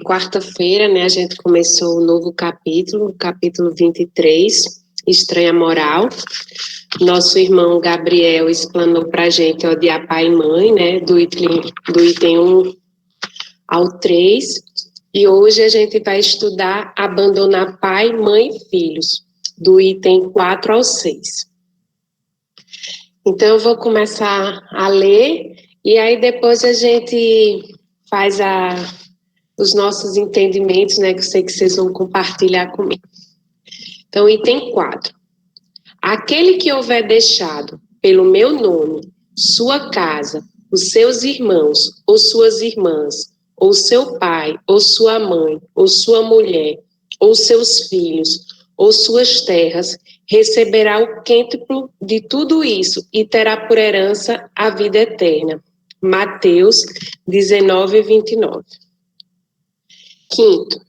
quarta-feira, né, a gente começou um novo capítulo, o capítulo 23, Estranha Moral. Nosso irmão Gabriel explanou para a gente odiar pai e mãe, né, do item 1 ao 3. E hoje a gente vai estudar abandonar pai, mãe e filhos, do item 4 ao 6. Então eu vou começar a ler e aí depois a gente faz os nossos entendimentos, né, que eu sei que vocês vão compartilhar comigo. Então, item 4. Aquele que houver deixado, pelo meu nome, sua casa, os seus irmãos, ou suas irmãs, ou seu pai, ou sua mãe, ou sua mulher, ou seus filhos, ou suas terras, receberá o quêntuplo de tudo isso e terá por herança a vida eterna. Mateus 19, 29. Quinto,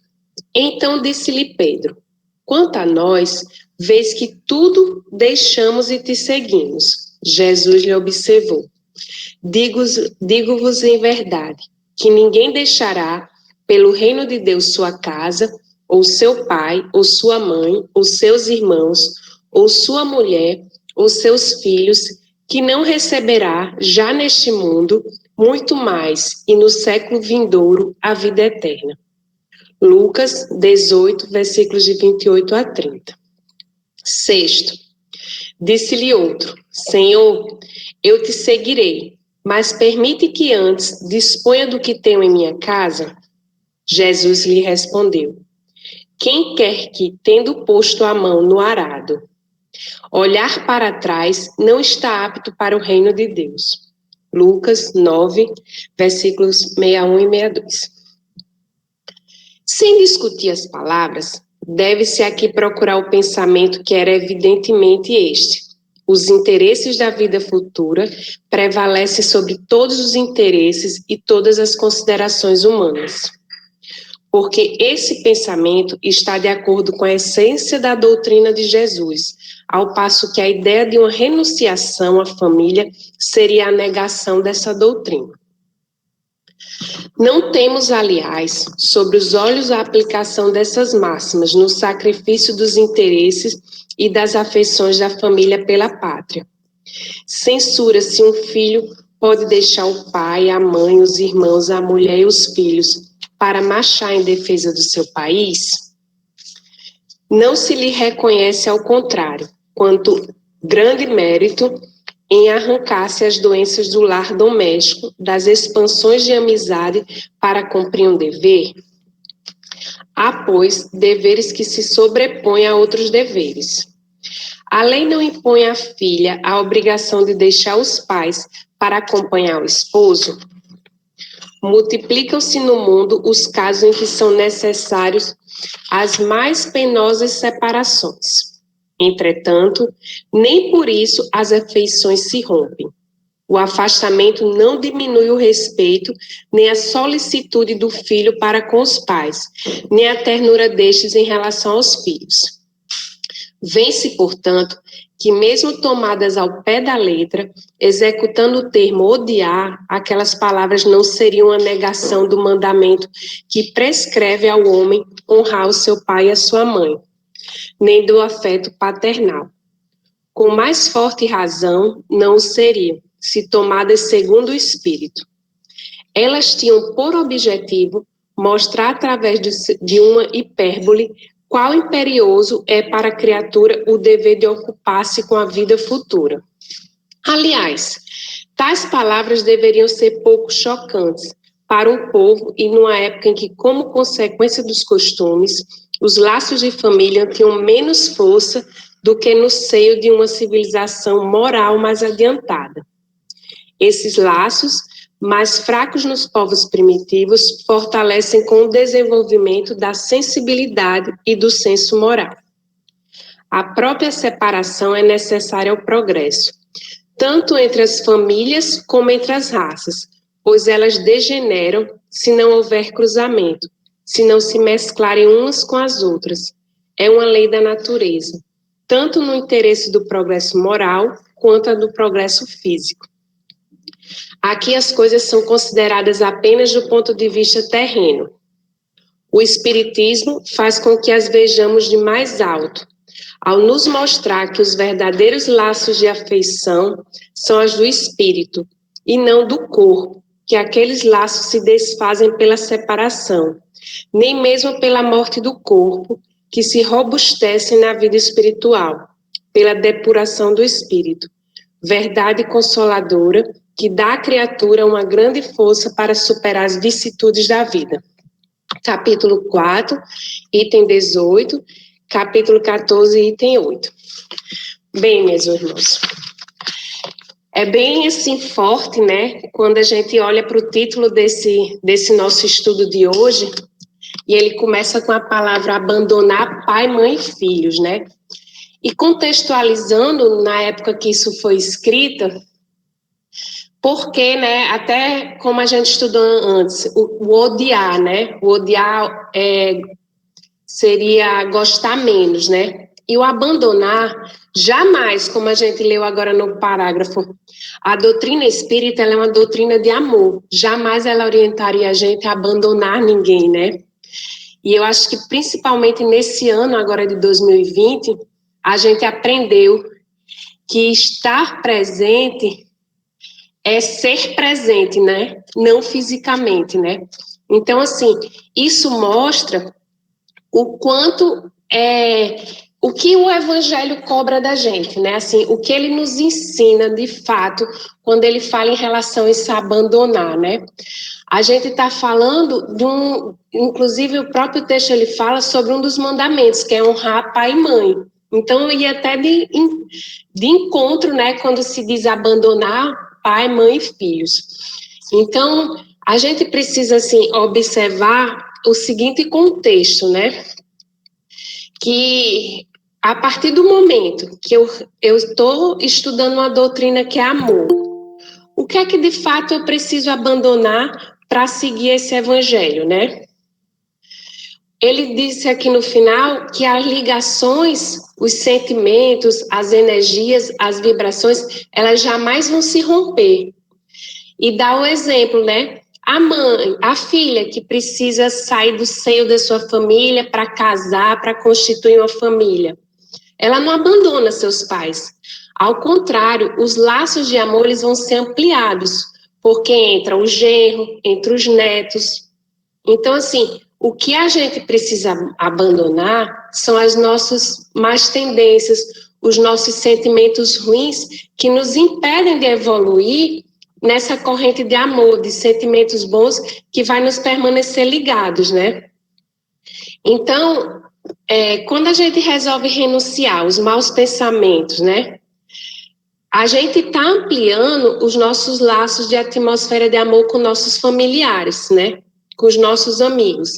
então disse-lhe Pedro, quanto a nós, vês que tudo deixamos e te seguimos. Jesus lhe observou, digo-vos em verdade, que ninguém deixará pelo reino de Deus sua casa, ou seu pai, ou sua mãe, ou seus irmãos, ou sua mulher, ou seus filhos, que não receberá já neste mundo, muito mais, e no século vindouro, a vida eterna. Lucas 18, versículos de 28 a 30. Sexto, disse-lhe outro, Senhor, eu te seguirei, mas permite que antes disponha do que tenho em minha casa? Jesus lhe respondeu, quem quer que, tendo posto a mão no arado, olhar para trás, não está apto para o reino de Deus. Lucas 9, versículos 61 e 62. Sem discutir as palavras, deve-se aqui procurar o pensamento que era evidentemente este. Os interesses da vida futura prevalecem sobre todos os interesses e todas as considerações humanas. Porque esse pensamento está de acordo com a essência da doutrina de Jesus, ao passo que a ideia de uma renunciação à família seria a negação dessa doutrina. Não temos, aliás, sobre os olhos a aplicação dessas máximas no sacrifício dos interesses e das afeições da família pela pátria. Censura-se um filho pode deixar o pai, a mãe, os irmãos, a mulher e os filhos para marchar em defesa do seu país? Não se lhe reconhece, ao contrário, quanto grande mérito em arrancar-se as doenças do lar doméstico, das expansões de amizade para cumprir um dever? Há, pois, deveres que se sobrepõem a outros deveres. A lei não impõe à filha a obrigação de deixar os pais para acompanhar o esposo? Multiplicam-se no mundo os casos em que são necessários as mais penosas separações. Entretanto, nem por isso as afeições se rompem. O afastamento não diminui o respeito, nem a solicitude do filho para com os pais, nem a ternura destes em relação aos filhos. Vê-se, portanto, que mesmo tomadas ao pé da letra, executando o termo odiar, aquelas palavras não seriam a negação do mandamento que prescreve ao homem honrar o seu pai e a sua mãe, nem do afeto paternal. Com mais forte razão, não o seriam, se tomadas segundo o Espírito. Elas tinham por objetivo mostrar através de uma hipérbole qual imperioso é para a criatura o dever de ocupar-se com a vida futura. Aliás, tais palavras deveriam ser pouco chocantes para um povo e numa época em que, como consequência dos costumes, os laços de família tinham menos força do que no seio de uma civilização moral mais adiantada. Esses laços, mais fracos nos povos primitivos, fortalecem com o desenvolvimento da sensibilidade e do senso moral. A própria separação é necessária ao progresso, tanto entre as famílias como entre as raças, pois elas degeneram se não houver cruzamento, se não se mesclarem umas com as outras. É uma lei da natureza, tanto no interesse do progresso moral quanto a do progresso físico. Aqui as coisas são consideradas apenas do ponto de vista terreno. O Espiritismo faz com que as vejamos de mais alto, ao nos mostrar que os verdadeiros laços de afeição são as do espírito e não do corpo, que aqueles laços se desfazem pela separação, nem mesmo pela morte do corpo, que se robustecem na vida espiritual, pela depuração do espírito. Verdade consoladora que dá à criatura uma grande força para superar as vicissitudes da vida. Capítulo 4, item 18, capítulo 14, item 8. Bem, meus irmãos, é bem assim forte, né, quando a gente olha para o título desse nosso estudo de hoje, e ele começa com a palavra abandonar pai, mãe e filhos, né? E contextualizando, na época que isso foi escrita, porque, né, até como a gente estudou antes, o odiar, né, o odiar seria gostar menos, né, e o abandonar, jamais, como a gente leu agora no parágrafo, a doutrina espírita, ela é uma doutrina de amor, jamais ela orientaria a gente a abandonar ninguém, né, e eu acho que principalmente nesse ano agora de 2020, a gente aprendeu que estar presente é ser presente, né? Não fisicamente, né? Então, assim, isso mostra o quanto o que o Evangelho cobra da gente, né? Assim, o que ele nos ensina, de fato, quando ele fala em relação a isso abandonar, né? A gente está falando inclusive o próprio texto ele fala sobre um dos mandamentos, que é honrar pai e mãe. Então, eu ia até de encontro, né, quando se diz abandonar pai, mãe e filhos. Então, a gente precisa, assim, observar o seguinte contexto, né, que a partir do momento que eu estou estudando uma doutrina que é amor, o que é que de fato eu preciso abandonar para seguir esse evangelho, né? Ele disse aqui no final que as ligações, os sentimentos, as energias, as vibrações, elas jamais vão se romper. E dá o exemplo, né? A mãe, a filha que precisa sair do seio da sua família para casar, para constituir uma família. Ela não abandona seus pais. Ao contrário, os laços de amor eles vão ser ampliados, porque entra o genro, entre os netos. Então, assim, o que a gente precisa abandonar são as nossas más tendências, os nossos sentimentos ruins que nos impedem de evoluir nessa corrente de amor, de sentimentos bons que vai nos permanecer ligados, né? Então, quando a gente resolve renunciar aos maus pensamentos, né? A gente está ampliando os nossos laços de atmosfera de amor com nossos familiares, né? Com os nossos amigos.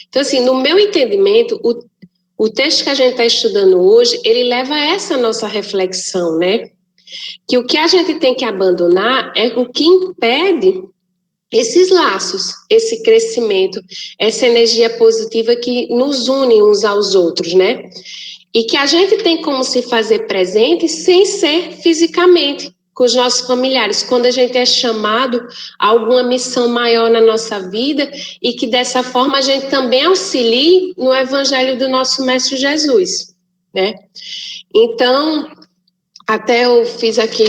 Então, assim, no meu entendimento, o texto que a gente está estudando hoje, ele leva a essa nossa reflexão, né? Que o que a gente tem que abandonar é o que impede esses laços, esse crescimento, essa energia positiva que nos une uns aos outros, né? E que a gente tem como se fazer presente sem ser fisicamente com os nossos familiares, quando a gente é chamado a alguma missão maior na nossa vida e que dessa forma a gente também auxilie no evangelho do nosso Mestre Jesus, né? Então, até eu fiz aqui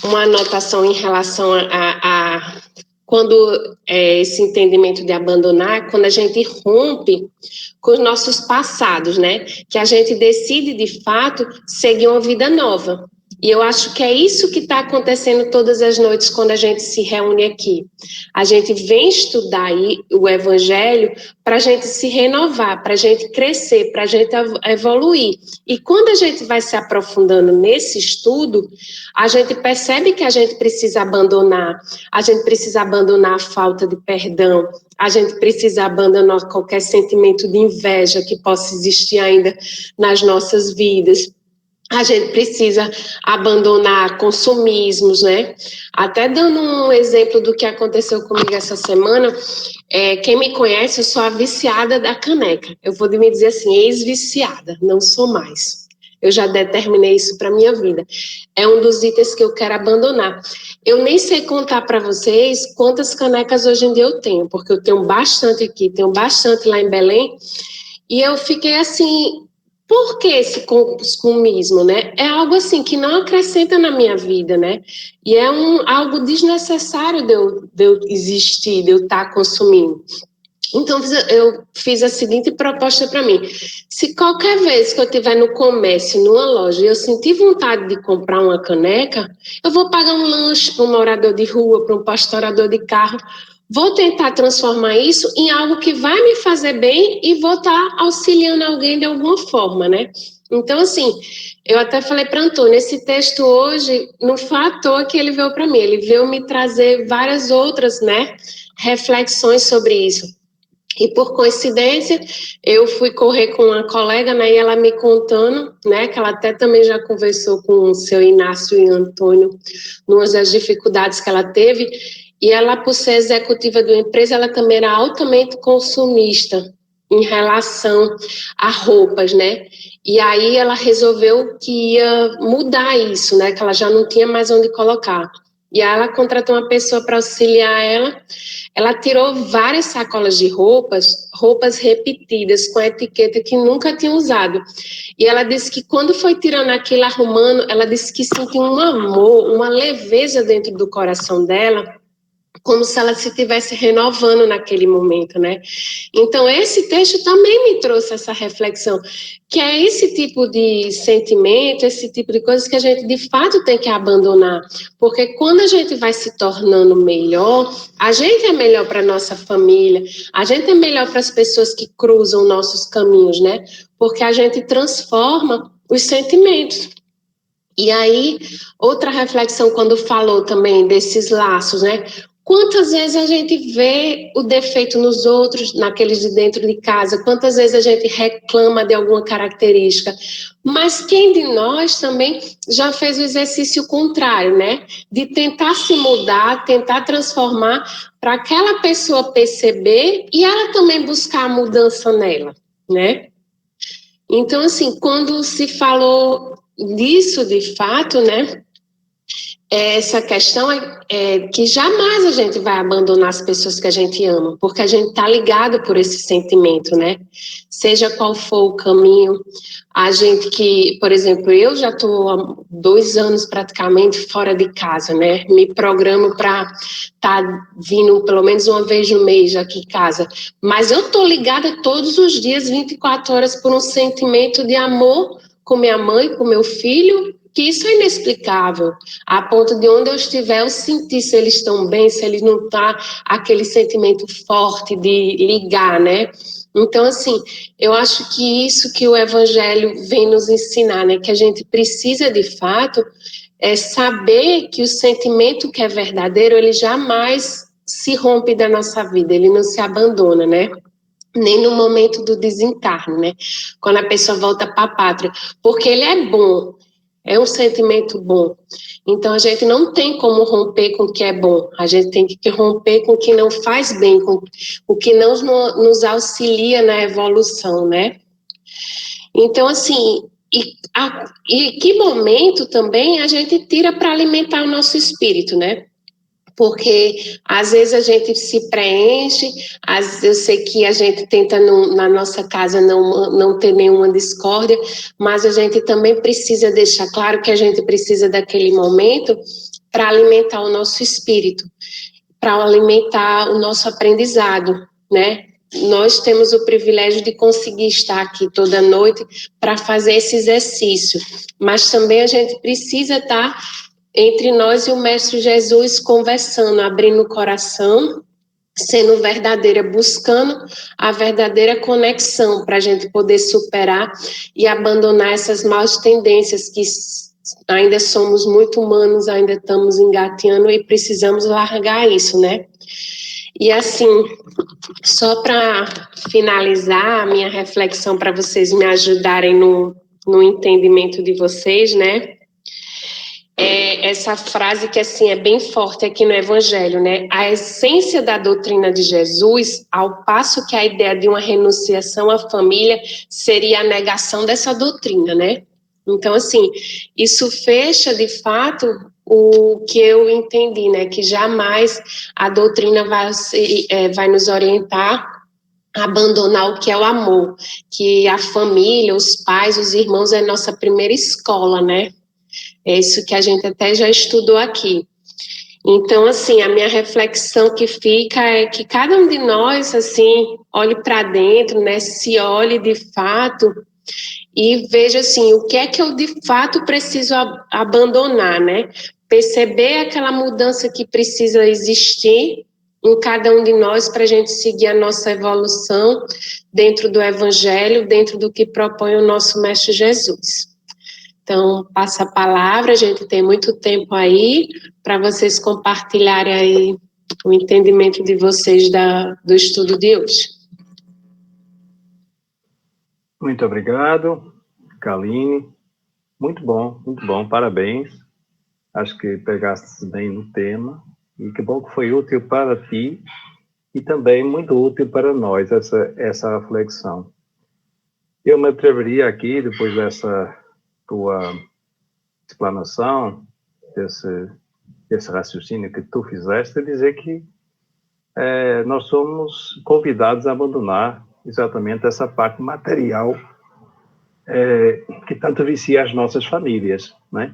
uma anotação em relação a quando esse entendimento de abandonar, quando a gente rompe com os nossos passados, né? Que a gente decide, de fato, seguir uma vida nova. E eu acho que é isso que está acontecendo todas as noites quando a gente se reúne aqui. A gente vem estudar aí o Evangelho para a gente se renovar, para a gente crescer, para a gente evoluir. E quando a gente vai se aprofundando nesse estudo, a gente percebe que a gente precisa abandonar a falta de perdão, a gente precisa abandonar qualquer sentimento de inveja que possa existir ainda nas nossas vidas. A gente precisa abandonar consumismos, né? Até dando um exemplo do que aconteceu comigo essa semana, quem me conhece, eu sou a viciada da caneca. Eu vou me dizer assim, ex-viciada, não sou mais. eu já determinei isso para minha vida. É um dos itens que eu quero abandonar. Eu nem sei contar para vocês quantas canecas hoje em dia eu tenho, porque eu tenho bastante aqui, tenho bastante lá em Belém, e eu fiquei assim, por que esse consumismo, né? É algo assim que não acrescenta na minha vida, né? E é algo desnecessário de eu existir, de eu estar consumindo. Então, eu fiz a seguinte proposta para mim. Se qualquer vez que eu estiver no comércio, numa loja, e eu sentir vontade de comprar uma caneca, eu vou pagar um lanche para um morador de rua, para um pastorador de carro. Vou tentar transformar isso em algo que vai me fazer bem e vou estar auxiliando alguém de alguma forma, né? Então, assim, eu até falei para Antônio, esse texto hoje, não foi à toa que ele veio para mim, ele veio me trazer várias outras, né, reflexões sobre isso. E por coincidência, eu fui correr com uma colega, né, e ela me contando, né, que ela até também já conversou com o seu Inácio e Antônio, numa das dificuldades que ela teve, e ela, por ser executiva de uma empresa, ela também era altamente consumista em relação a roupas, né, e aí ela resolveu que ia mudar isso, né, que ela já não tinha mais onde colocar. E aí ela contratou uma pessoa para auxiliar ela. Ela tirou várias sacolas de roupas repetidas, com a etiqueta que nunca tinha usado. E ela disse que quando foi tirando aquilo, arrumando, ela disse que sentiu um amor, uma leveza dentro do coração dela, como se ela se estivesse renovando naquele momento, né? Então, esse texto também me trouxe essa reflexão, que é esse tipo de sentimento, esse tipo de coisas que a gente, de fato, tem que abandonar. Porque quando a gente vai se tornando melhor, a gente é melhor para a nossa família, a gente é melhor para as pessoas que cruzam nossos caminhos, né? Porque a gente transforma os sentimentos. E aí, outra reflexão, quando falou também desses laços, né? Quantas vezes a gente vê o defeito nos outros, naqueles de dentro de casa? Quantas vezes a gente reclama de alguma característica? Mas quem de nós também já fez o exercício contrário, né? De tentar se mudar, tentar transformar, para aquela pessoa perceber e ela também buscar a mudança nela, né? Então, assim, quando se falou disso de fato, né? Essa questão é que jamais a gente vai abandonar as pessoas que a gente ama, porque a gente está ligado por esse sentimento, né? Seja qual for o caminho, a gente que, por exemplo, eu já estou há 2 anos praticamente fora de casa, né? Me programo para estar vindo pelo menos uma vez no mês aqui em casa, mas eu estou ligada todos os dias, 24 horas, por um sentimento de amor com minha mãe, com meu filho, que isso é inexplicável, a ponto de onde eu estiver, eu sentir se eles estão bem, se eles não estão, aquele sentimento forte de ligar, né? Então, assim, eu acho que isso que o Evangelho vem nos ensinar, né? Que a gente precisa, de fato, saber que o sentimento que é verdadeiro, ele jamais se rompe da nossa vida, ele não se abandona, né? Nem no momento do desencarne, né? Quando a pessoa volta para a pátria, porque ele é bom, é um sentimento bom. Então, a gente não tem como romper com o que é bom. A gente tem que romper com o que não faz bem, com o que não nos auxilia na evolução, né? Então, assim, e que momento também a gente tira para alimentar o nosso espírito, né? Porque às vezes a gente se preenche, às vezes eu sei que a gente tenta na nossa casa não ter nenhuma discórdia, mas a gente também precisa deixar claro que a gente precisa daquele momento para alimentar o nosso espírito, para alimentar o nosso aprendizado, né? Nós temos o privilégio de conseguir estar aqui toda noite para fazer esse exercício, mas também a gente precisa estar entre nós e o Mestre Jesus conversando, abrindo o coração, sendo verdadeira, buscando a verdadeira conexão para a gente poder superar e abandonar essas más tendências que ainda somos muito humanos, ainda estamos engateando e precisamos largar isso, né? E assim, só para finalizar a minha reflexão, para vocês me ajudarem no entendimento de vocês, né? Essa frase que assim é bem forte aqui no Evangelho, né? A essência da doutrina de Jesus, ao passo que a ideia de uma renunciação à família seria a negação dessa doutrina, né? Então, assim, isso fecha, de fato, o que eu entendi, né? Que jamais a doutrina vai nos orientar a abandonar o que é o amor, que a família, os pais, os irmãos é nossa primeira escola, né? É isso que a gente até já estudou aqui. Então, assim, a minha reflexão que fica é que cada um de nós, assim, olhe para dentro, né? Se olhe de fato e veja assim, o que é que eu de fato preciso abandonar, né? Perceber aquela mudança que precisa existir em cada um de nós para a gente seguir a nossa evolução dentro do Evangelho, dentro do que propõe o nosso Mestre Jesus. Então, passa a palavra, a gente tem muito tempo aí para vocês compartilharem aí o entendimento de vocês do estudo de hoje. Muito obrigado, Kaline. Muito bom, parabéns. Acho que pegaste bem no tema e que bom que foi útil para ti e também muito útil para nós essa reflexão. Eu me atreveria aqui, depois dessa tua explanação, desse raciocínio que tu fizeste, a dizer que nós somos convidados a abandonar exatamente essa parte material que tanto vicia as nossas famílias, né?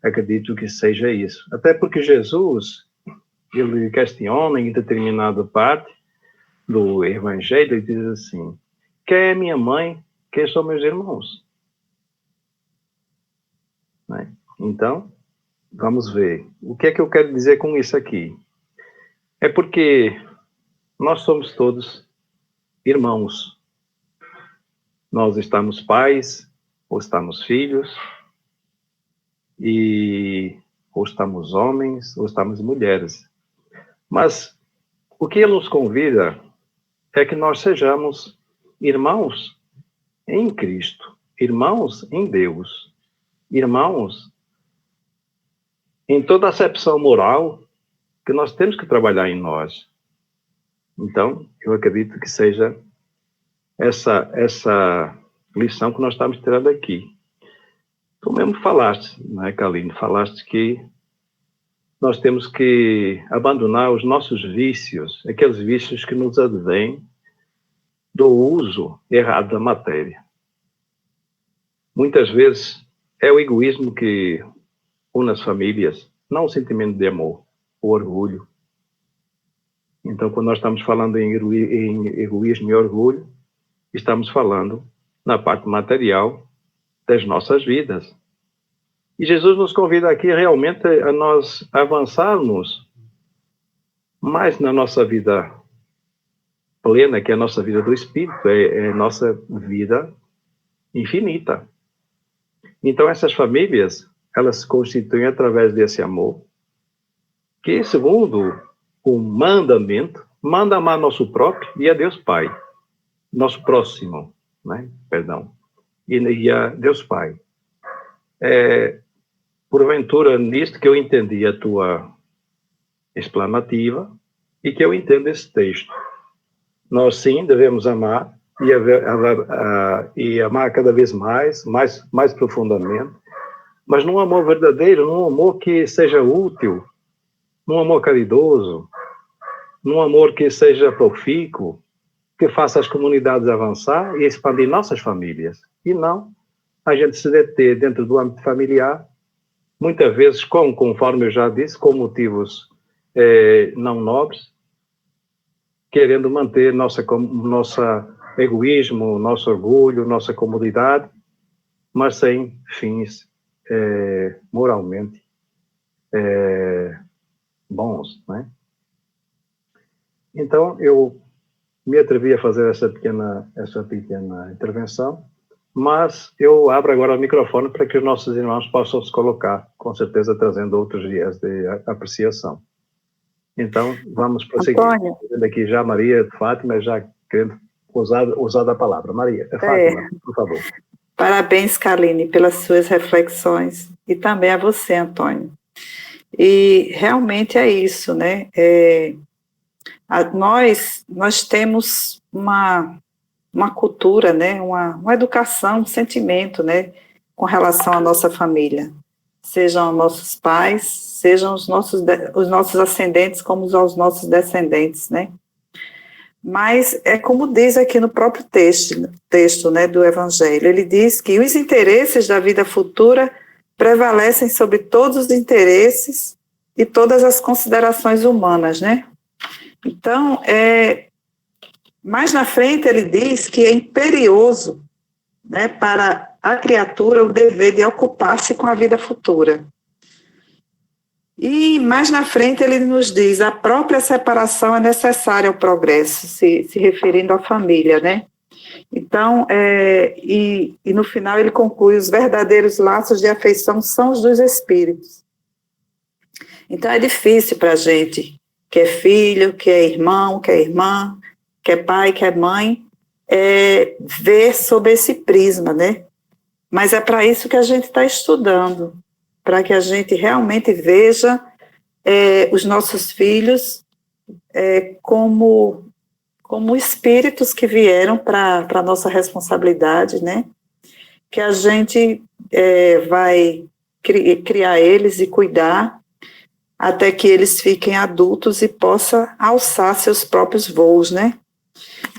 Acredito que seja isso. Até porque Jesus, ele questiona em determinada parte do Evangelho, ele diz assim, quem é minha mãe, quem são meus irmãos? Né? Então, vamos ver. O que é que eu quero dizer com isso aqui? É porque nós somos todos irmãos. Nós estamos pais, ou estamos filhos, ou estamos homens, ou estamos mulheres. Mas o que ele nos convida é que nós sejamos irmãos em Cristo, irmãos em Deus, irmãos em toda a acepção moral que nós temos que trabalhar em nós. Então, eu acredito que seja essa lição que nós estamos tirando aqui. Tu mesmo falaste, não é, Kaline? Falaste que nós temos que abandonar os nossos vícios, aqueles vícios que nos advêm do uso errado da matéria. Muitas vezes é o egoísmo que une as famílias, não o sentimento de amor, o orgulho. Então, quando nós estamos falando em egoísmo e orgulho, estamos falando na parte material das nossas vidas. E Jesus nos convida aqui realmente a nós avançarmos mais na nossa vida plena, que é a nossa vida do Espírito, é a nossa vida infinita. Então, essas famílias, elas se constituem através desse amor, que, segundo o mandamento, manda amar nosso próprio e a Deus Pai, nosso próximo, né? Perdão, e a Deus Pai. Porventura, nisto que eu entendi a tua explanativa e que eu entendo esse texto. Nós, sim, devemos amar e amar cada vez mais profundamente, mas num amor verdadeiro, num amor que seja útil, num amor caridoso, num amor que seja profícuo, que faça as comunidades avançar e expandir nossas famílias. E não a gente se deter dentro do âmbito familiar, muitas vezes, conforme eu já disse, com motivos não nobres, querendo manter nosso egoísmo, nosso orgulho, nossa comodidade, mas sem fins moralmente bons, né? Então, eu me atrevi a fazer essa pequena intervenção, mas eu abro agora o microfone para que os nossos irmãos possam se colocar, com certeza trazendo outros viés de apreciação. Então, vamos prosseguir. Vendo aqui já a Maria Fátima, já querendo usar da palavra. Maria, Fátima, por favor. Parabéns, Kaline, pelas suas reflexões, e também a você, Antônio. E realmente é isso, né? Nós temos uma cultura, né? Uma educação, um sentimento, né? com relação à nossa família, sejam nossos pais, sejam os nossos ascendentes, como os nossos descendentes, né? Mas é como diz aqui no próprio texto, né, do Evangelho, ele diz que os interesses da vida futura prevalecem sobre todos os interesses e todas as considerações humanas, né? Então, mais na frente ele diz que é imperioso, né, para a criatura o dever de ocupar-se com a vida futura. E mais na frente ele nos diz, a própria separação é necessária ao progresso, se referindo à família, né? Então, e no final ele conclui, os verdadeiros laços de afeição são os dos espíritos. Então é difícil para a gente, que é filho, que é irmão, que é irmã, que é pai, que é mãe, ver sob esse prisma, né? Mas é para isso que a gente está estudando, para que a gente realmente veja os nossos filhos como espíritos que vieram para a nossa responsabilidade, né? Que a gente vai criar eles e cuidar até que eles fiquem adultos e possam alçar seus próprios voos, né?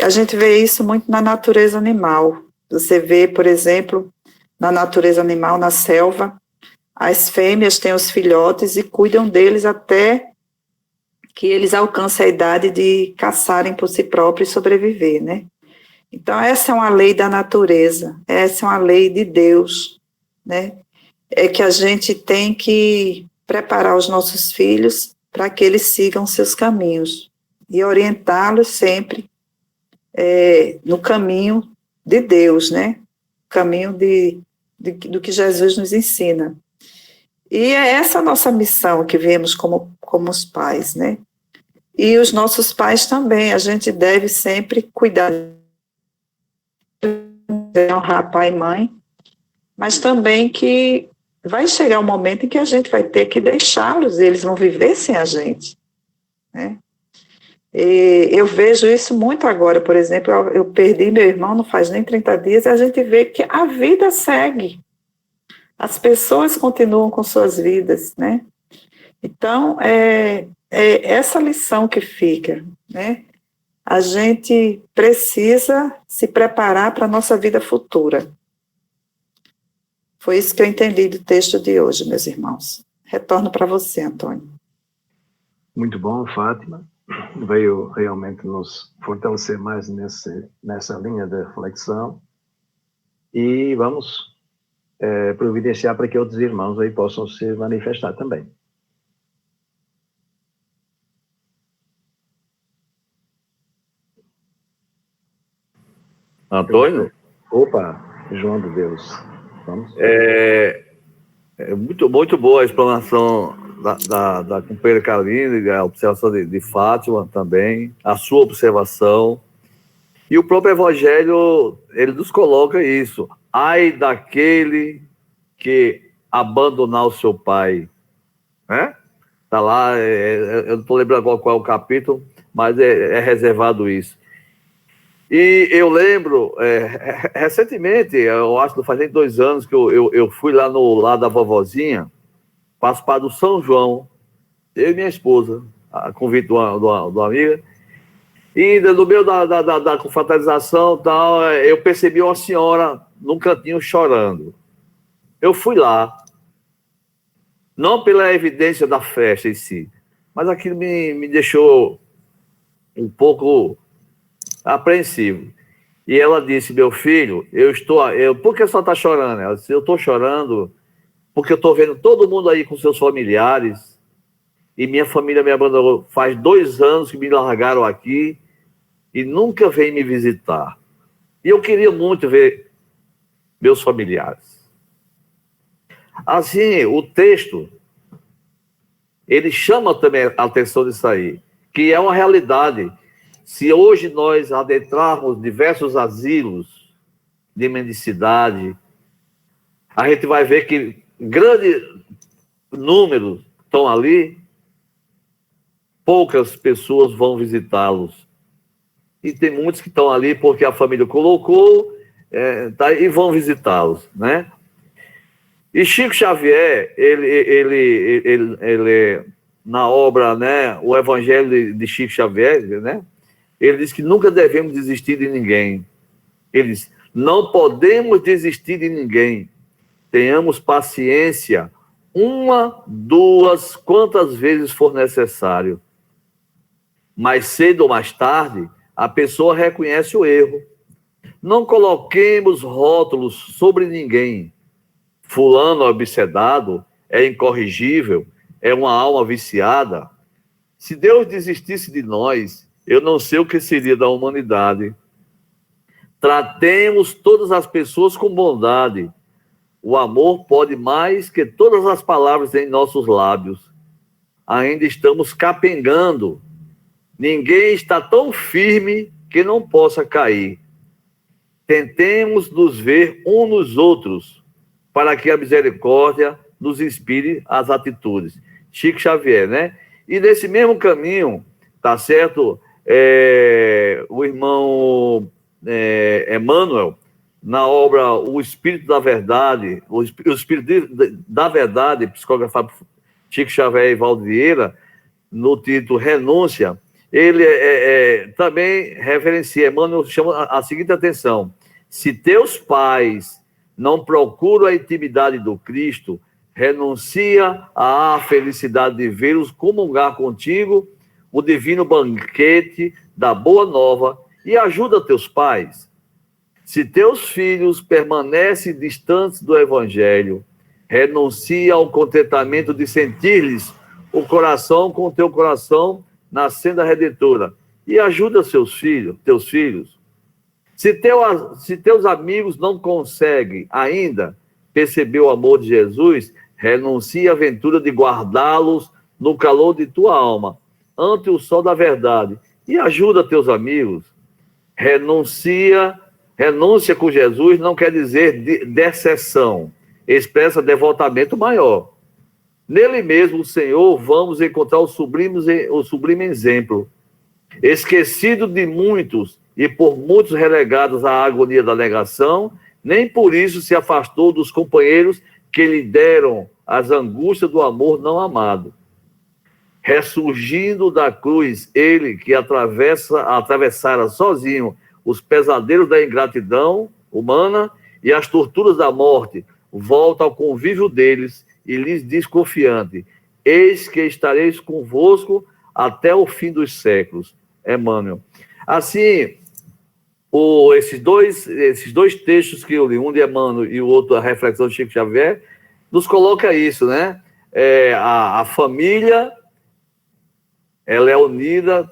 A gente vê isso muito na natureza animal. Você vê, por exemplo, na natureza animal, na selva, as fêmeas têm os filhotes e cuidam deles até que eles alcancem a idade de caçarem por si próprios e sobreviver, né? Então, essa é uma lei da natureza, essa é uma lei de Deus, né? É que a gente tem que preparar os nossos filhos para que eles sigam seus caminhos e orientá-los sempre no caminho de Deus, né? Caminho do que Jesus nos ensina. E é essa a nossa missão que vemos como os pais, né? E os nossos pais também, a gente deve sempre cuidar, honrar pai e mãe, mas também que vai chegar um momento em que a gente vai ter que deixá-los, eles vão viver sem a gente, né? E eu vejo isso muito agora, por exemplo, eu perdi meu irmão não faz nem 30 dias, e a gente vê que a vida segue. As pessoas continuam com suas vidas, né? Então, é essa lição que fica, né? A gente precisa se preparar para a nossa vida futura. Foi isso que eu entendi do texto de hoje, meus irmãos. Retorno para você, Antônio. Muito bom, Fátima. Veio realmente nos fortalecer mais nessa linha de reflexão. E vamos providenciar para que outros irmãos aí possam se manifestar também. Antônio? Opa, João de Deus. Vamos. Muito, muito boa a explanação da companheira Carline, a observação de Fátima também, a sua observação. E o próprio Evangelho, ele nos coloca isso. Ai daquele que abandonar o seu pai. Né? Está lá, eu não estou lembrando qual é o capítulo, mas é reservado isso. E eu lembro, recentemente, eu acho que faz nem 2 anos que eu fui lá no lado da vovozinha, participar do São João, eu e minha esposa, a convite de uma amiga, e no meio da confraternização tal, eu percebi uma senhora num cantinho chorando. Eu fui lá, não pela evidência da festa em si, mas aquilo me deixou um pouco apreensivo. E ela disse, meu filho, por que a senhora está chorando? Ela disse, eu estou chorando porque eu estou vendo todo mundo aí com seus familiares e minha família me abandonou. Faz 2 anos que me largaram aqui e nunca vem me visitar. E eu queria muito ver meus familiares. Assim, o texto, ele chama também a atenção disso aí, que é uma realidade. Se hoje nós adentrarmos diversos asilos de mendicidade, a gente vai ver que grandes números estão ali, poucas pessoas vão visitá-los. E tem muitos que estão ali porque a família colocou e vão visitá-los, né? E Chico Xavier, ele na obra, né, o Evangelho de Chico Xavier, né, ele diz que nunca devemos desistir de ninguém. Ele diz, não podemos desistir de ninguém. Tenhamos paciência, uma, duas, quantas vezes for necessário. Mais cedo ou mais tarde, a pessoa reconhece o erro. Não coloquemos rótulos sobre ninguém. Fulano obsedado, é incorrigível, é uma alma viciada. Se Deus desistisse de nós, eu não sei o que seria da humanidade. Tratemos todas as pessoas com bondade. O amor pode mais que todas as palavras em nossos lábios. Ainda estamos capengando. Ninguém está tão firme que não possa cair. Tentemos nos ver uns nos outros, para que a misericórdia nos inspire as atitudes. Chico Xavier, né? E nesse mesmo caminho, tá certo? O irmão Emmanuel, na obra O Espírito da Verdade, o Espírito da Verdade, psicografado por Chico Xavier e Valdo Vieira, no título Renúncia, ele também referencia, Emmanuel chama a seguinte atenção: se teus pais não procuram a intimidade do Cristo, renuncia à felicidade de vê-los comungar contigo o divino banquete da boa nova e ajuda teus pais. Se teus filhos permanecem distantes do Evangelho, renuncia ao contentamento de sentir-lhes o coração com teu coração na senda redentora e ajuda teus filhos. Se teus amigos não conseguem ainda perceber o amor de Jesus, renuncia à aventura de guardá-los no calor de tua alma, ante o sol da verdade, e ajuda teus amigos. Renúncia com Jesus não quer dizer deserção, expressa devotamento maior. Nele mesmo, o Senhor, vamos encontrar o sublime exemplo. Esquecido de muitos e por muitos relegados à agonia da negação, nem por isso se afastou dos companheiros que lhe deram as angústias do amor não amado. Ressurgindo da cruz, ele que atravessara sozinho os pesadelos da ingratidão humana e as torturas da morte, volta ao convívio deles e lhes diz confiante: eis que estareis convosco até o fim dos séculos. Emmanuel. Assim, esses dois textos que eu li, um de Emmanuel e o outro a reflexão de Chico Xavier, nos coloca isso, né? A família, ela é unida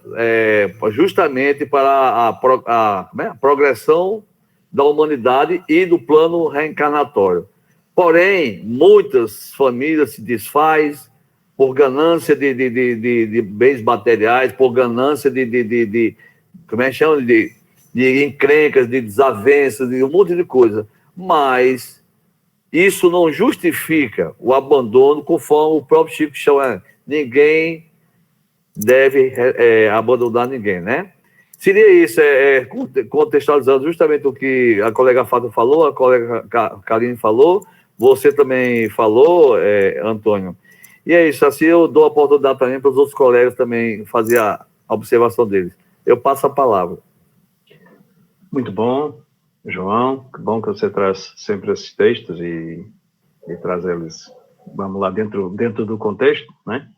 justamente para a progressão da humanidade e do plano reencarnatório. Porém, muitas famílias se desfazem por ganância de bens materiais, por ganância como é que chama? De encrencas, de desavenças, de um monte de coisa. Mas isso não justifica o abandono, conforme o próprio Chico chama. Ninguém deve abandonar ninguém, né? Seria isso, contextualizando justamente o que a colega Fátima falou, a colega Kaline falou, você também falou, Antônio. E é isso, assim eu dou a oportunidade também para os outros colegas também fazer a observação deles. Eu passo a palavra. Muito bom, João. Que bom que você traz sempre esses textos e traz eles, vamos lá, dentro do contexto, né?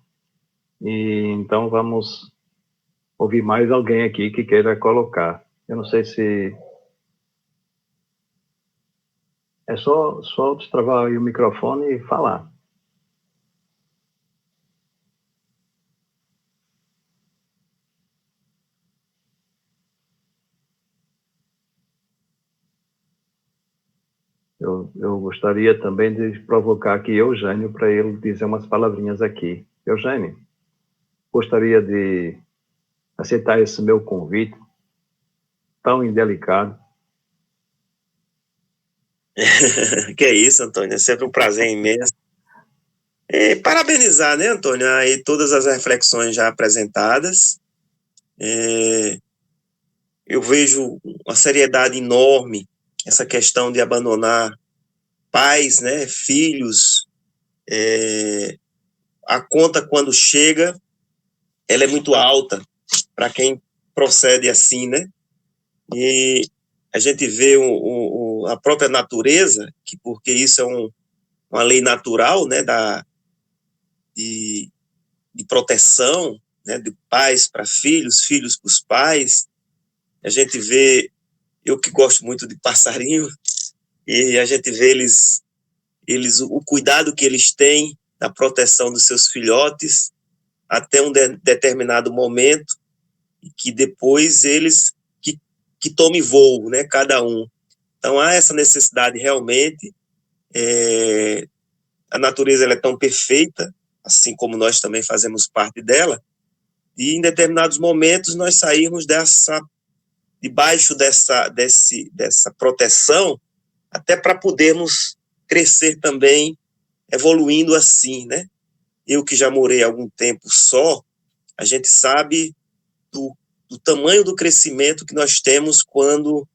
E então vamos ouvir mais alguém aqui que queira colocar. Eu não sei se... É só destravar aí o microfone e falar. Eu gostaria também de provocar aqui Eugênio para ele dizer umas palavrinhas aqui. Eugênio, gostaria de aceitar esse meu convite tão indelicado. Que é isso, Antônio, é sempre um prazer imenso. Parabenizar, né, Antônio, aí todas as reflexões já apresentadas. Eu vejo uma seriedade enorme essa questão de abandonar pais, né, filhos, a conta quando chega, ela é muito alta para quem procede assim, né? E a gente vê a própria natureza, que porque isso é uma lei natural, né, de proteção, né, de pais para filhos, filhos para os pais. A gente vê, eu que gosto muito de passarinho, e a gente vê eles o cuidado que eles têm da proteção dos seus filhotes até um determinado momento, que depois eles que tomem voo, né, cada um. Então há essa necessidade realmente, a natureza ela é tão perfeita, assim como nós também fazemos parte dela, e em determinados momentos nós saímos debaixo dessa proteção, até para podermos crescer também, evoluindo assim, né? Eu que já morei algum tempo só, a gente sabe do tamanho do crescimento que nós temos quando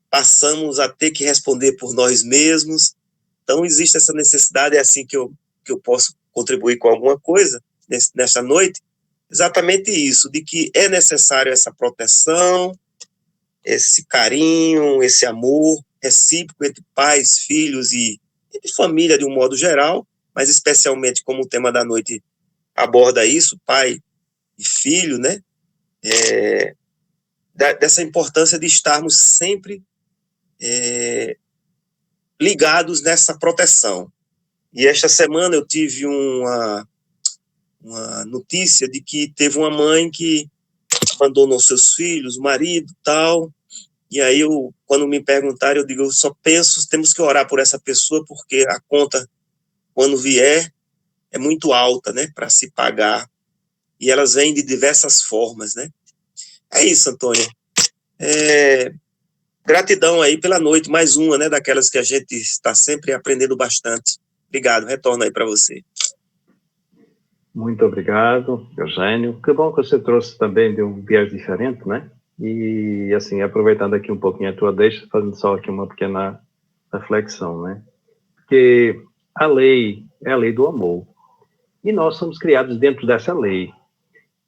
passamos a ter que responder por nós mesmos. Então, existe essa necessidade, é assim que eu posso contribuir com alguma coisa nesta noite, exatamente isso, de que é necessário essa proteção, esse carinho, esse amor recíproco entre pais, filhos e família de um modo geral, mas especialmente como o tema da noite aborda isso, pai e filho, né? Dessa importância de estarmos sempre ligados nessa proteção. E esta semana eu tive uma notícia de que teve uma mãe que abandonou seus filhos, o marido, tal. E aí quando me perguntaram, eu digo, eu só penso, temos que orar por essa pessoa, porque a conta, quando vier, é muito alta, né, para se pagar. E elas vêm de diversas formas, né? É isso, Antônio. Gratidão aí pela noite, mais uma, né, daquelas que a gente está sempre aprendendo bastante. Obrigado, retorno aí para você. Muito obrigado, Eugênio. Que bom que você trouxe também de um viés diferente, né? E, assim, aproveitando aqui um pouquinho a tua deixa, fazendo só aqui uma pequena reflexão, né? Que a lei é a lei do amor. E nós somos criados dentro dessa lei.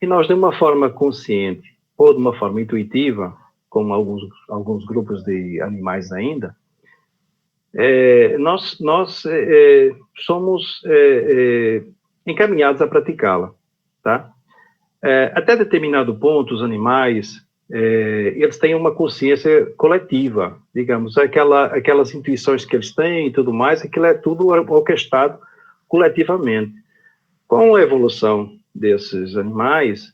E nós, de uma forma consciente ou de uma forma intuitiva, como alguns grupos de animais ainda, nós somos encaminhados a praticá-la, tá? Até determinado ponto, os animais, eles têm uma consciência coletiva, digamos, aquelas intuições que eles têm e tudo mais, aquilo é tudo orquestrado coletivamente. Com a evolução desses animais,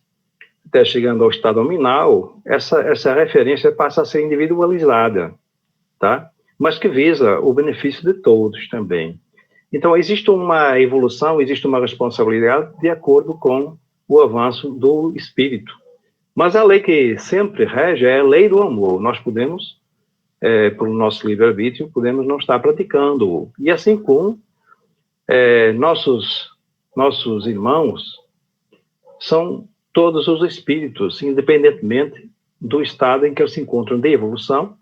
até chegando ao estado nominal, essa referência passa a ser individualizada, tá? Mas que visa o benefício de todos também. Então, existe uma evolução, existe uma responsabilidade de acordo com o avanço do espírito. Mas a lei que sempre rege é a lei do amor. Nós podemos, pelo nosso livre-arbítrio, podemos não estar praticando. E assim como nossos irmãos são todos os espíritos, independentemente do estado em que eles se encontram de evolução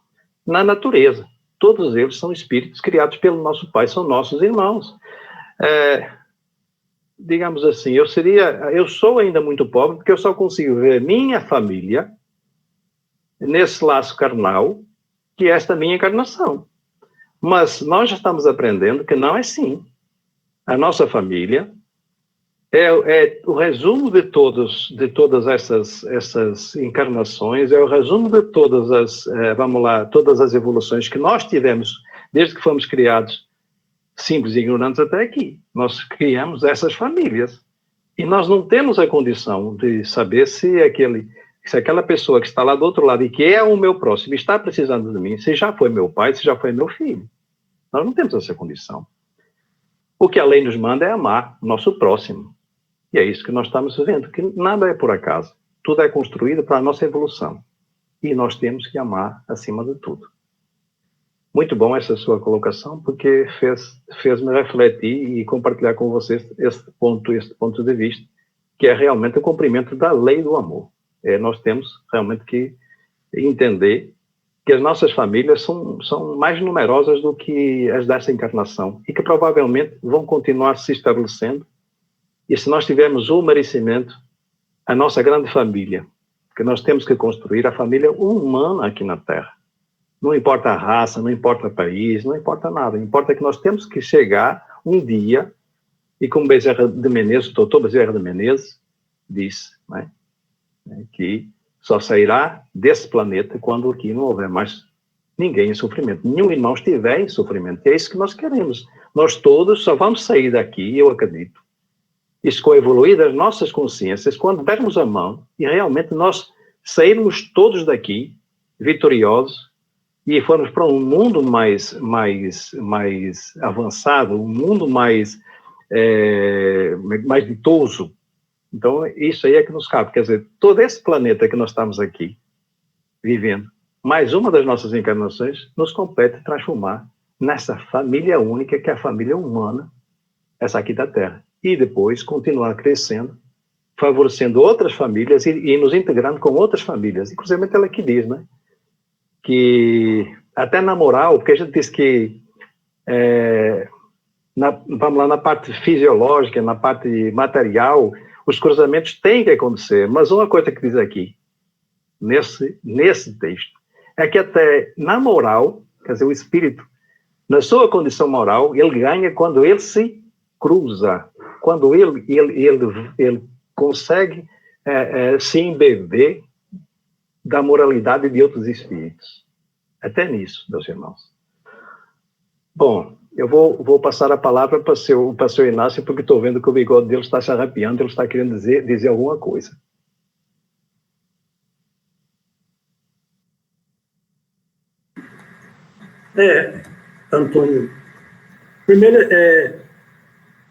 na natureza. Todos eles são espíritos criados pelo nosso Pai, são nossos irmãos. Digamos assim, eu sou ainda muito pobre porque eu só consigo ver minha família nesse laço carnal, que é esta minha encarnação. Mas nós já estamos aprendendo que não é assim. A nossa família é o resumo de todas essas encarnações, é o resumo de todas as evoluções que nós tivemos desde que fomos criados, simples e ignorantes até aqui. Nós criamos essas famílias. E nós não temos a condição de saber se aquela pessoa que está lá do outro lado e que é o meu próximo está precisando de mim, se já foi meu pai, se já foi meu filho. Nós não temos essa condição. O que a lei nos manda é amar o nosso próximo. E é isso que nós estamos vendo, que nada é por acaso. Tudo é construído para a nossa evolução. E nós temos que amar acima de tudo. Muito bom essa sua colocação, porque fez-me refletir e compartilhar com vocês este ponto de vista, que é realmente o cumprimento da lei do amor. Nós temos realmente que entender que as nossas famílias são mais numerosas do que as dessa encarnação e que provavelmente vão continuar se estabelecendo. E se nós tivermos o merecimento, a nossa grande família, que nós temos que construir, a família humana aqui na Terra. Não importa a raça, não importa o país, não importa nada. Importa que nós temos que chegar um dia, e como Bezerra de Menezes, o doutor Bezerra de Menezes disse, né, que só sairá desse planeta quando aqui não houver mais ninguém em sofrimento, nenhum irmão estiver em sofrimento. E é isso que nós queremos. Nós todos só vamos sair daqui, eu acredito, isso com o evoluir das nossas consciências, quando dermos a mão e realmente nós sairmos todos daqui vitoriosos e formos para um mundo mais avançado, um mundo mais ditoso. Então, isso aí é que nos cabe. Quer dizer, todo esse planeta que nós estamos aqui vivendo, mais uma das nossas encarnações, nos compete transformar nessa família única que é a família humana, essa aqui da Terra. E depois continuar crescendo, favorecendo outras famílias e nos integrando com outras famílias. Inclusive, ela que diz, né? Que até na moral, porque a gente diz que vamos lá, na parte fisiológica, na parte material, os cruzamentos têm que acontecer, mas uma coisa que diz aqui, nesse texto, é que até na moral, quer dizer, o espírito, na sua condição moral, ele ganha quando ele se cruza, quando ele consegue se embeber da moralidade de outros espíritos. Até nisso, meus irmãos. Bom, eu vou passar a palavra para o seu Inácio, porque estou vendo que o bigode dele está se arrepiando, ele está querendo dizer alguma coisa. Antônio, primeiro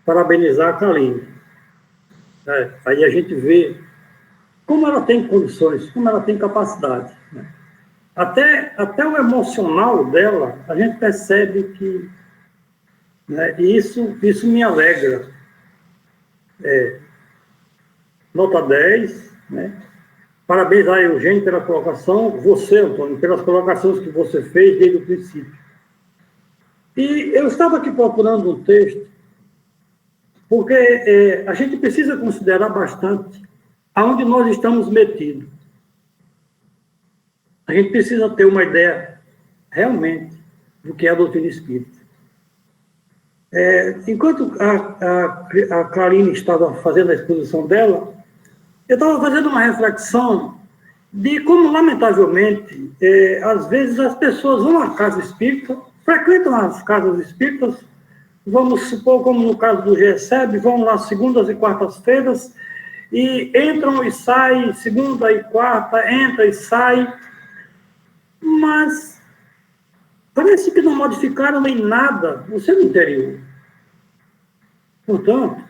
parabenizar a Kaline. Aí a gente vê como ela tem condições, como ela tem capacidade. Né? Até o emocional dela, a gente percebe que, né, e isso me alegra. Nota 10, né? Parabéns a Eugênio pela colocação, você, Antônio, pelas colocações que você fez desde o princípio. E eu estava aqui procurando um texto, porque a gente precisa considerar bastante aonde nós estamos metidos. A gente precisa ter uma ideia, realmente, do que é a doutrina espírita. Enquanto a Clarine estava fazendo a exposição dela, eu estava fazendo uma reflexão de como, lamentavelmente, às vezes as pessoas vão à casa espírita, frequentam as casas espíritas, vamos supor, como no caso do GESEB, vão lá segundas e quartas-feiras, e entram e saem, segunda e quarta, entra e sai, mas parece que não modificaram em nada o seu interior. Portanto,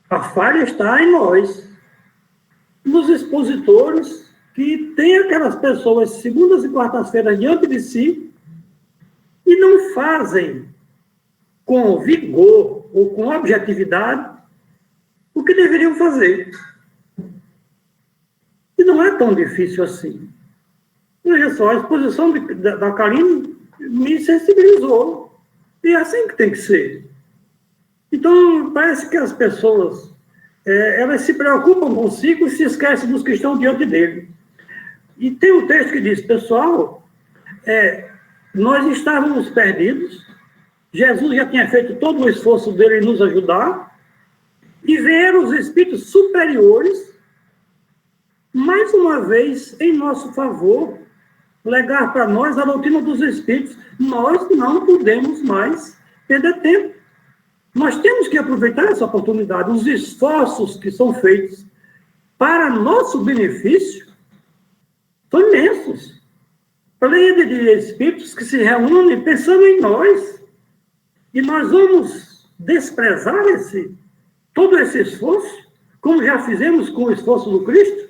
a falha está em nós, nos expositores, que têm aquelas pessoas segundas e quartas-feiras diante de si e não fazem com vigor ou com objetividade o que deveriam fazer. E não é tão difícil assim. Veja só, a exposição da Kaline me sensibilizou. E é assim que tem que ser. Então, parece que as pessoas, elas se preocupam consigo e se esquecem dos que estão diante dele. E tem um texto que diz, pessoal, nós estávamos perdidos, Jesus já tinha feito todo o esforço dele em nos ajudar, e vieram os espíritos superiores, mais uma vez, em nosso favor, legar para nós a doutrina dos espíritos. Nós não podemos mais perder tempo. Nós temos que aproveitar essa oportunidade. Os esforços que são feitos para nosso benefício são imensos. Pleia de espíritos que se reúnem pensando em nós. E nós vamos desprezar todo esse esforço, como já fizemos com o esforço do Cristo?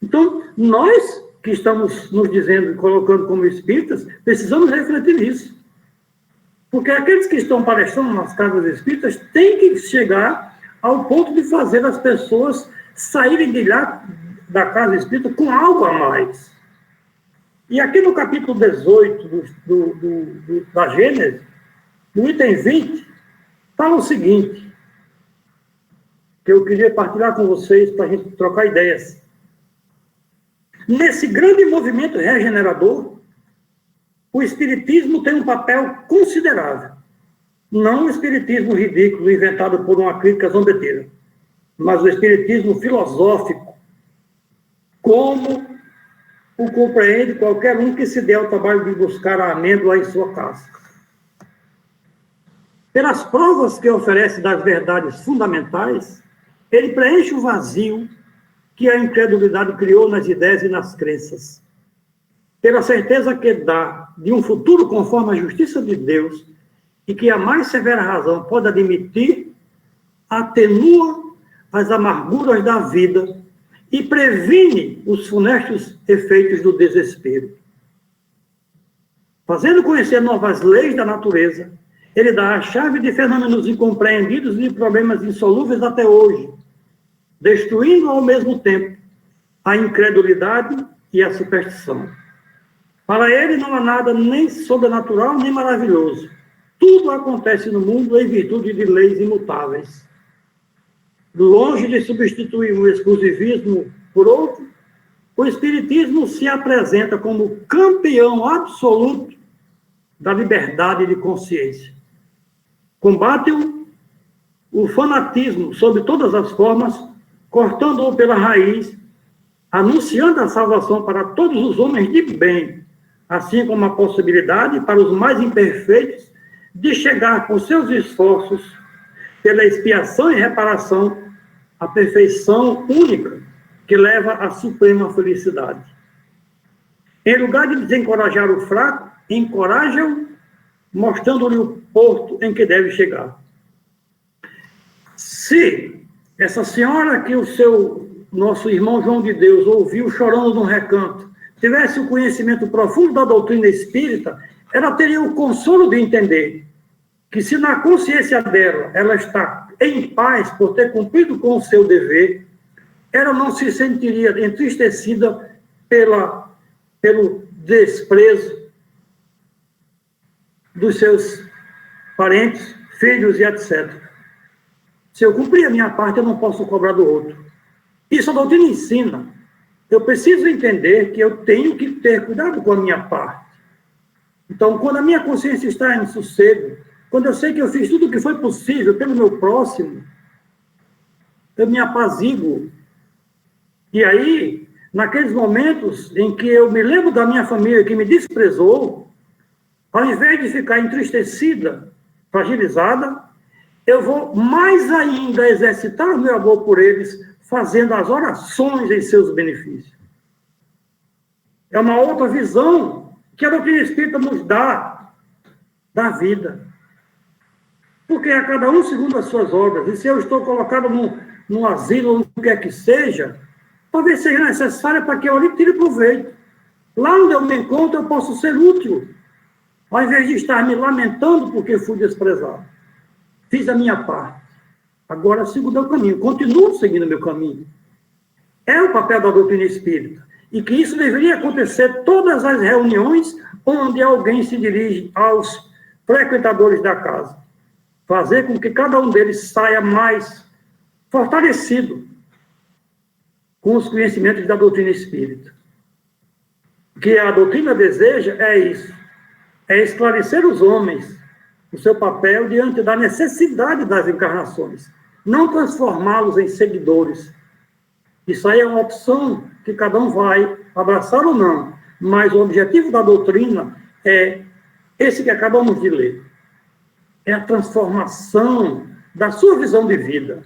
Então, nós que estamos nos dizendo e colocando como espíritas, precisamos refletir nisso. Porque aqueles que estão palestrando nas casas espíritas têm que chegar ao ponto de fazer as pessoas saírem de lá da casa espírita com algo a mais. E aqui no capítulo 18 da Gênesis, no item 20, fala o seguinte, que eu queria partilhar com vocês para a gente trocar ideias. Nesse grande movimento regenerador, o Espiritismo tem um papel considerável. Não o Espiritismo ridículo inventado por uma crítica zombeteira, mas o Espiritismo filosófico, como o compreende qualquer um que se dê ao trabalho de buscar a amêndoa em sua casa. Pelas provas que oferece das verdades fundamentais, ele preenche o vazio que a incredulidade criou nas ideias e nas crenças. Pela certeza que dá de um futuro conforme a justiça de Deus e que a mais severa razão pode admitir, atenua as amarguras da vida e previne os funestos efeitos do desespero. Fazendo conhecer novas leis da natureza, ele dá a chave de fenômenos incompreendidos e de problemas insolúveis até hoje, destruindo ao mesmo tempo a incredulidade e a superstição. Para ele não há nada nem sobrenatural nem maravilhoso. Tudo acontece no mundo em virtude de leis imutáveis. Longe de substituir um exclusivismo por outro, o Espiritismo se apresenta como campeão absoluto da liberdade de consciência. Combate o fanatismo sob todas as formas, cortando-o pela raiz, anunciando a salvação para todos os homens de bem, assim como a possibilidade para os mais imperfeitos de chegar com seus esforços pela expiação e reparação à perfeição única que leva à suprema felicidade. Em lugar de desencorajar o fraco, encoraja-o, mostrando-lhe o porto em que deve chegar. Se essa senhora que nosso irmão João de Deus ouviu chorando num recanto, tivesse o conhecimento profundo da doutrina espírita, ela teria o consolo de entender que se na consciência dela ela está em paz por ter cumprido com o seu dever, ela não se sentiria entristecida pelo desprezo dos seus parentes, filhos e etc. Se eu cumprir a minha parte, eu não posso cobrar do outro. Isso a doutrina ensina. Eu preciso entender que eu tenho que ter cuidado com a minha parte. Então, quando a minha consciência está em sossego, quando eu sei que eu fiz tudo o que foi possível pelo meu próximo, eu me apaziguo. E aí, naqueles momentos em que eu me lembro da minha família que me desprezou, ao invés de ficar entristecida, fragilizada, eu vou mais ainda exercitar o meu amor por eles, fazendo as orações em seus benefícios. É uma outra visão que a doutrina espírita nos dá da vida. Porque a cada um segundo as suas obras. E se eu estou colocado num asilo, no que quer que seja, talvez seja necessário para que eu ali tire proveito. Lá onde eu me encontro, eu posso ser útil, ao invés de estar me lamentando porque fui desprezado. Fiz a minha parte. Agora sigo o meu caminho. Continuo seguindo o meu caminho. É o papel da doutrina espírita. E que isso deveria acontecer todas as reuniões onde alguém se dirige aos frequentadores da casa. Fazer com que cada um deles saia mais fortalecido com os conhecimentos da doutrina espírita. O que a doutrina deseja é isso. É esclarecer os homens o seu papel diante da necessidade das encarnações. Não transformá-los em seguidores. Isso aí é uma opção que cada um vai abraçar ou não. Mas o objetivo da doutrina é esse que acabamos de ler. É a transformação da sua visão de vida.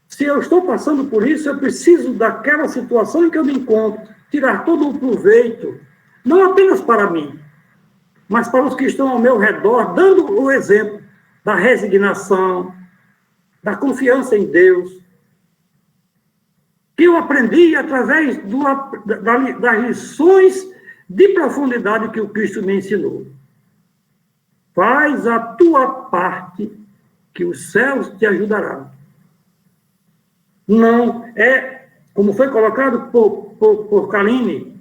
Se eu estou passando por isso, eu preciso daquela situação em que eu me encontro, tirar todo o proveito, não apenas para mim, mas para os que estão ao meu redor, dando o exemplo da resignação, da confiança em Deus, que eu aprendi através das lições de profundidade que o Cristo me ensinou. Faz a tua parte, que os céus te ajudarão. Não é como foi colocado por Kaline,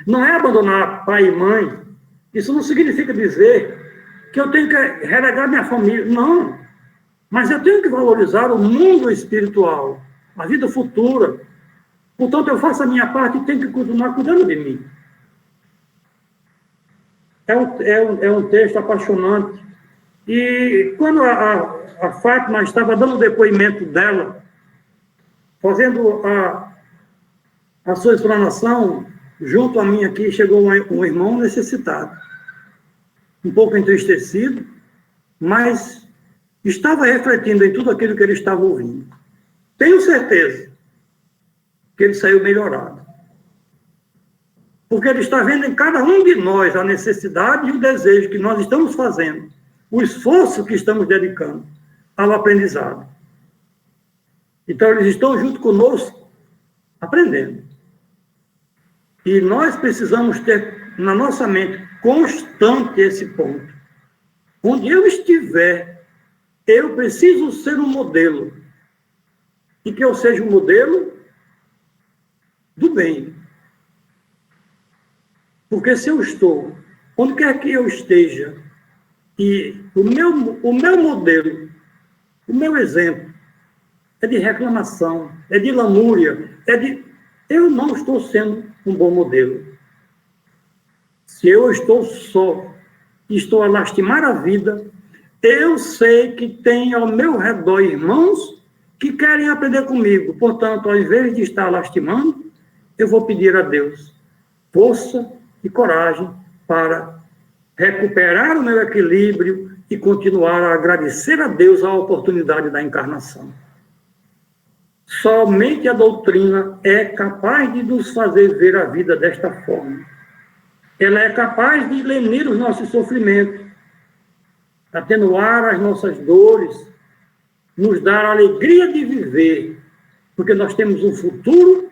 não é abandonar pai e mãe. Isso não significa dizer que eu tenho que relegar minha família. Não. Mas eu tenho que valorizar o mundo espiritual, a vida futura. Portanto, eu faço a minha parte e tenho que continuar cuidando de mim. É um texto apaixonante. E quando a Fátima estava dando o depoimento dela, fazendo a sua explanação, junto a mim aqui chegou um irmão necessitado, um pouco entristecido, mas estava refletindo em tudo aquilo que ele estava ouvindo. Tenho certeza que ele saiu melhorado. Porque ele está vendo em cada um de nós a necessidade e o desejo que nós estamos fazendo, o esforço que estamos dedicando ao aprendizado. Então, eles estão junto conosco, aprendendo. E nós precisamos ter na nossa mente constante esse ponto. Onde eu estiver, eu preciso ser um modelo. E que eu seja um modelo do bem. Porque se eu estou, onde quer que eu esteja, e o meu modelo, o meu exemplo, é de reclamação, é de lamúria, eu não estou sendo um bom modelo. Se eu estou só, estou a lastimar a vida, eu sei que tem ao meu redor irmãos que querem aprender comigo. Portanto, ao invés de estar lastimando, eu vou pedir a Deus força e coragem para recuperar o meu equilíbrio e continuar a agradecer a Deus a oportunidade da encarnação. Somente a doutrina é capaz de nos fazer ver a vida desta forma. Ela é capaz de lenir os nossos sofrimentos, atenuar as nossas dores, nos dar a alegria de viver, porque nós temos um futuro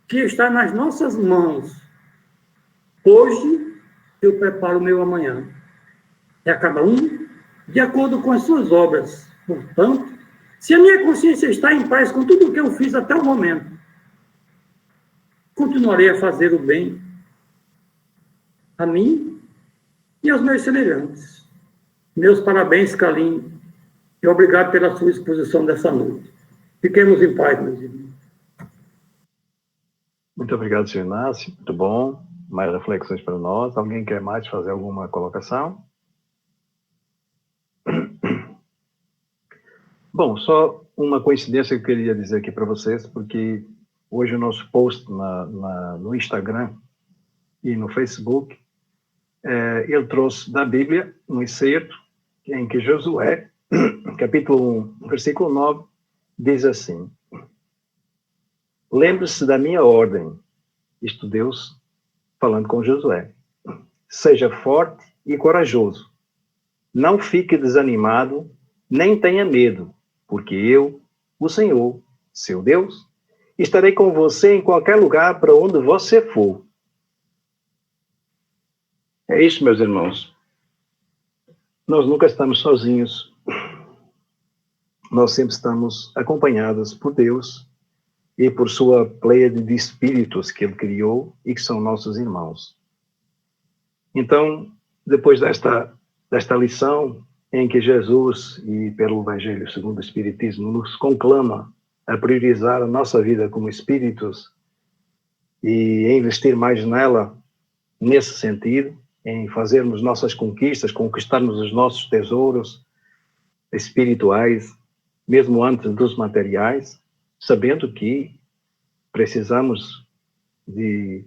que está nas nossas mãos. Hoje, eu preparo o meu amanhã. É a cada um de acordo com as suas obras. Portanto, se a minha consciência está em paz com tudo o que eu fiz até o momento, continuarei a fazer o bem a mim e aos meus semelhantes. Meus parabéns, Kaline, e obrigado pela sua exposição dessa noite. Fiquemos em paz, meus irmãos. Muito obrigado, senhor Inácio. Muito bom. Mais reflexões para nós. Alguém quer mais fazer alguma colocação? Bom, só uma coincidência que eu queria dizer aqui para vocês, porque hoje o nosso post no Instagram e no Facebook, ele trouxe da Bíblia um excerto em que Josué, capítulo 1, versículo 9, diz assim: lembre-se da minha ordem, isto Deus falando com Josué, seja forte e corajoso, não fique desanimado, nem tenha medo, porque eu, o Senhor, seu Deus, estarei com você em qualquer lugar para onde você for. É isso, meus irmãos. Nós nunca estamos sozinhos. Nós sempre estamos acompanhados por Deus e por sua pleiade de espíritos que Ele criou e que são nossos irmãos. Então, depois desta lição em que Jesus, e pelo Evangelho segundo o Espiritismo, nos conclama a priorizar a nossa vida como espíritos e a investir mais nela, nesse sentido, em fazermos nossas conquistas, conquistarmos os nossos tesouros espirituais, mesmo antes dos materiais, sabendo que precisamos de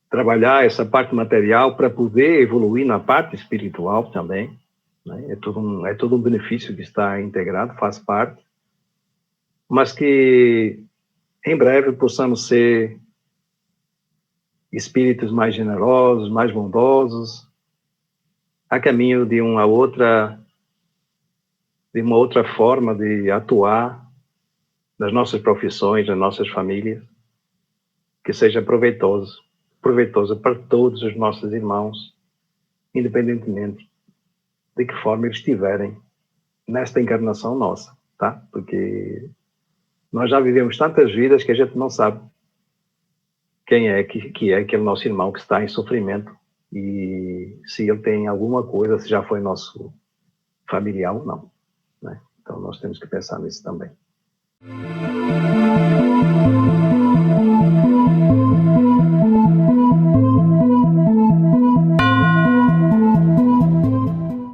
trabalhar essa parte material para poder evoluir na parte espiritual também, né? É todo um benefício que está integrado, faz parte, mas que em breve possamos ser espíritos mais generosos, mais bondosos, a caminho de uma outra forma de atuar nas nossas profissões, nas nossas famílias, que seja proveitosa para todos os nossos irmãos, independentemente de que forma eles estiverem nesta encarnação nossa, tá? Porque nós já vivemos tantas vidas que a gente não sabe quem é que é aquele nosso irmão que está em sofrimento e se ele tem alguma coisa, se já foi nosso familiar ou não, né? Então nós temos que pensar nisso também.